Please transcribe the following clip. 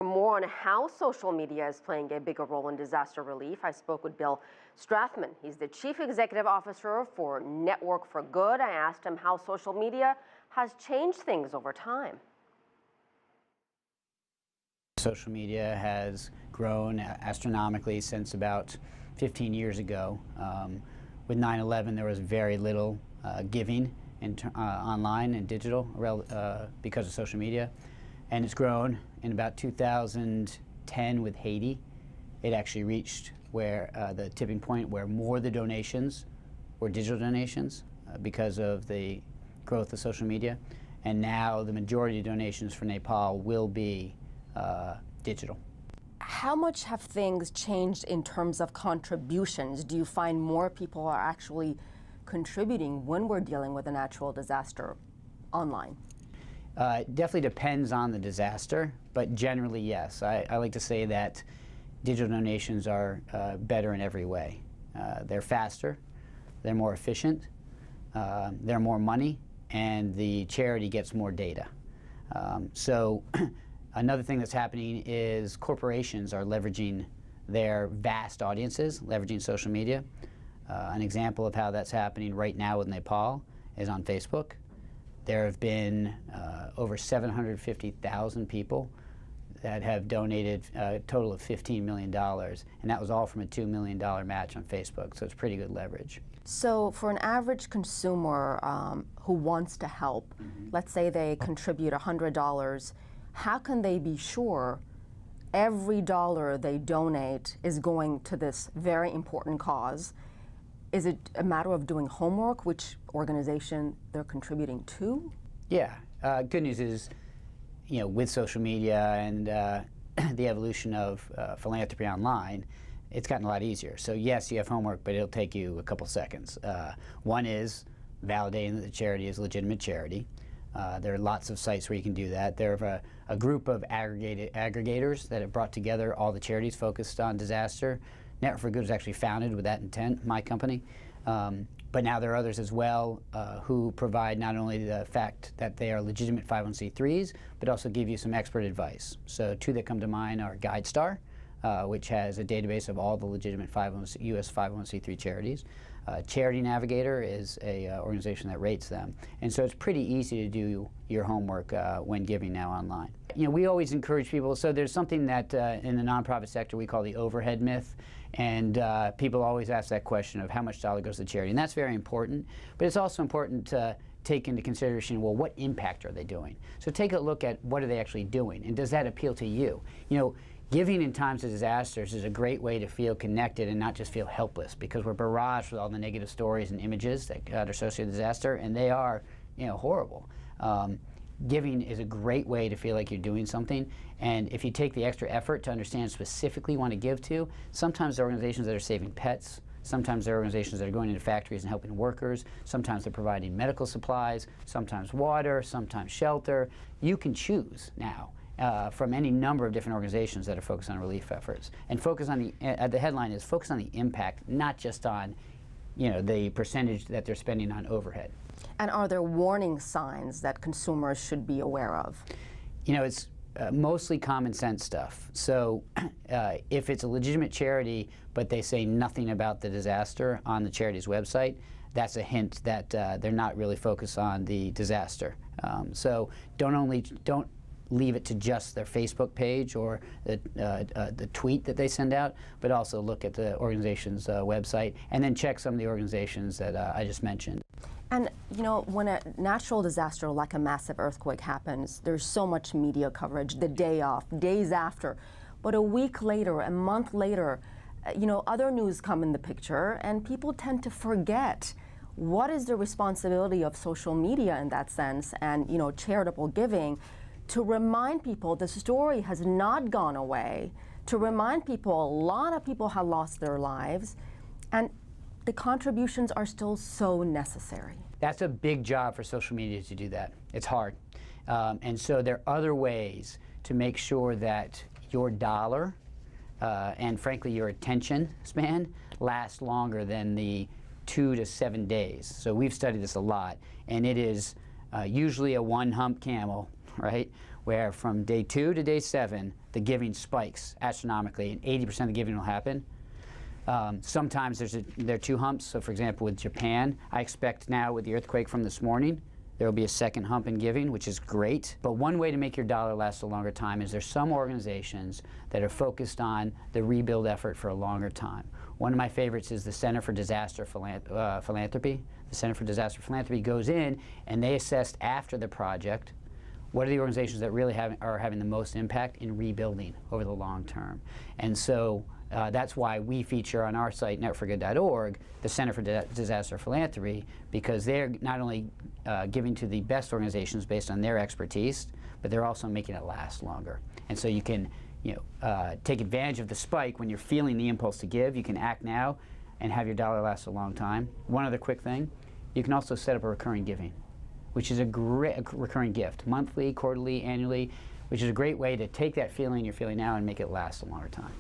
More on how social media is playing a bigger role in disaster relief, I spoke with Bill Strathmann. He's the Chief Executive Officer for Network for Good. I asked him how social media has changed things over time. Social media has grown astronomically since about 15 years ago. With 9/11, there was very little giving online and digital because of social media. And it's grown. In about 2010 with Haiti, it actually reached where the tipping point where more of the donations were digital donations because of the growth of social media. And now the majority of donations for Nepal will be digital. How much have things changed in terms of contributions? Do you find more people are actually contributing when we're dealing with a natural disaster online? It definitely depends on the disaster, but generally, yes. I like to say that digital donations are better in every way. They're faster, they're more efficient, they're more money, and the charity gets more data. So another thing that's happening is corporations are leveraging their vast audiences, leveraging social media. An example of how that's happening right now with Nepal is on Facebook. There have been over 750,000 people that have donated a total of $15 million, and that was all from a $2 million match on Facebook, so it's pretty good leverage. So for an average consumer who wants to help, let's say they contribute $100, how can they be sure every dollar they donate is going to this very important cause? Is it a matter of doing homework, which organization they're contributing to? Yeah, good news is, with social media and the evolution of philanthropy online, it's gotten a lot easier. So yes, you have homework, but it'll take you a couple seconds. One is validating that the charity is a legitimate charity. There are lots of sites where you can do that. There are a group of aggregators that have brought together all the charities focused on disaster. Network for Good was actually founded with that intent, my company. But now there are others as well who provide not only the fact that they are legitimate 501c3s, but also give you some expert advice. So two that come to mind are GuideStar, which has a database of all the legitimate U.S. 501c3 charities. Charity Navigator is a organization that rates them. And so it's pretty easy to do your homework when giving now online. We always encourage people, so there's something that in the nonprofit sector we call the overhead myth, and people always ask that question of how much dollar goes to charity, and that's very important, but it's also important to take into consideration, well, what impact are they doing? So take a look at what are they actually doing, and does that appeal to you? Giving in times of disasters is a great way to feel connected and not just feel helpless, because we're barraged with all the negative stories and images that are associated with disaster, and they are, horrible. Giving is a great way to feel like you're doing something, and if you take the extra effort to understand specifically you want to give to, sometimes there are organizations that are saving pets, sometimes there are organizations that are going into factories and helping workers, sometimes they're providing medical supplies, sometimes water, sometimes shelter. You can choose now. From any number of different organizations that are focused on relief efforts, and focus on the headline is focus on the impact, not just on, the percentage that they're spending on overhead. And are there warning signs that consumers should be aware of? It's mostly common sense stuff. So if it's a legitimate charity, but they say nothing about the disaster on the charity's website, that's a hint that they're not really focused on the disaster. So don't leave it to just their Facebook page or the tweet that they send out, but also look at the organization's website, and then check some of the organizations that I just mentioned. And when a natural disaster like a massive earthquake happens, there's so much media coverage the day off, days after, but a week later, a month later, other news come in the picture, and people tend to forget. What is the responsibility of social media in that sense, and charitable giving, to remind people the story has not gone away, to remind people a lot of people have lost their lives, and the contributions are still so necessary? That's a big job for social media to do that. It's hard. And so there are other ways to make sure that your dollar and frankly your attention span lasts longer than the 2 to 7 days. So we've studied this a lot, and it is usually a one-hump camel, right? where from day 2 to day 7, the giving spikes astronomically, and 80% of the giving will happen. Sometimes there are 2 humps. So for example, with Japan, I expect now with the earthquake from this morning, there will be a second hump in giving, which is great. But one way to make your dollar last a longer time is there's some organizations that are focused on the rebuild effort for a longer time. One of my favorites is the Center for Disaster Philanthropy. The Center for Disaster Philanthropy goes in and they assessed after the project what are the organizations that really are having the most impact in rebuilding over the long term. And so that's why we feature on our site, networkforgood.org, the Center for Disaster Philanthropy, because they're not only giving to the best organizations based on their expertise, but they're also making it last longer. And so you can take advantage of the spike when you're feeling the impulse to give. You can act now and have your dollar last a long time. One other quick thing, you can also set up a recurring giving, which is a great recurring gift, monthly, quarterly, annually, which is a great way to take that feeling you're feeling now and make it last a longer time.